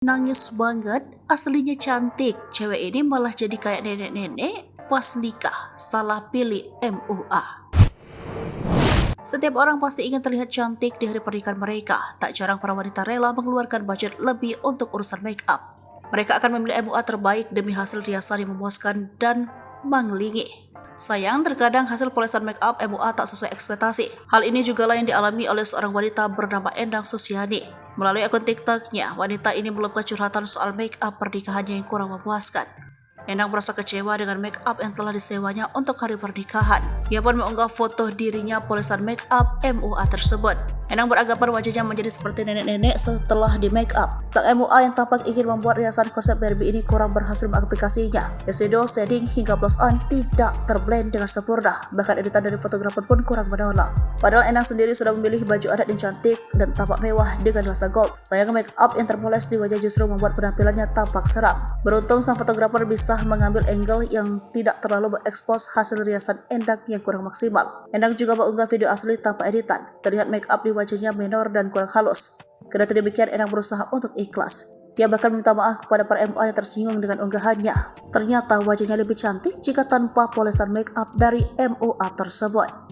Nangis banget, aslinya cantik. Cewek ini malah jadi kayak nenek-nenek pas nikah. Salah pilih MUA. Setiap orang pasti ingin terlihat cantik di hari pernikahan mereka. Tak jarang para wanita rela mengeluarkan budget lebih untuk urusan make up. Mereka akan memilih MUA terbaik demi hasil riasan yang memuaskan dan mengelingi. Sayang, terkadang hasil polesan make up MUA tak sesuai ekspektasi. Hal ini juga yang dialami oleh seorang wanita bernama Endang Susiani. Melalui akun TikTok-nya, wanita ini meluapkan curhatan soal make up pernikahannya yang kurang memuaskan. Endang merasa kecewa dengan make up yang telah disewanya untuk hari pernikahan. Ia pun mengunggah foto dirinya polesan make up MUA tersebut. Endang beranggapan wajahnya menjadi seperti nenek-nenek setelah di make up. Sang MUA yang tampak ingin membuat riasan konsep Barbie ini kurang berhasil mengaplikasinya. Shadow, shading hingga blush on tidak terblend dengan sempurna. Bahkan editan dari fotografer pun kurang menolong. Padahal Endang sendiri sudah memilih baju adat yang cantik dan tampak mewah dengan nuansa gold. Sayang, make up yang terpoles di wajah justru membuat penampilannya tampak seram. Beruntung sang fotografer bisa mengambil angle yang tidak terlalu berekspos hasil riasan Endang yang kurang maksimal. Endang juga mengunggah video asli tanpa editan. Terlihat make up di wajahnya menor dan kurang halus. Kendati demikian, Endang berusaha untuk ikhlas. Ia bahkan minta maaf kepada para MUA yang tersinggung dengan unggahannya. Ternyata wajahnya lebih cantik jika tanpa polesan make up dari MUA tersebut.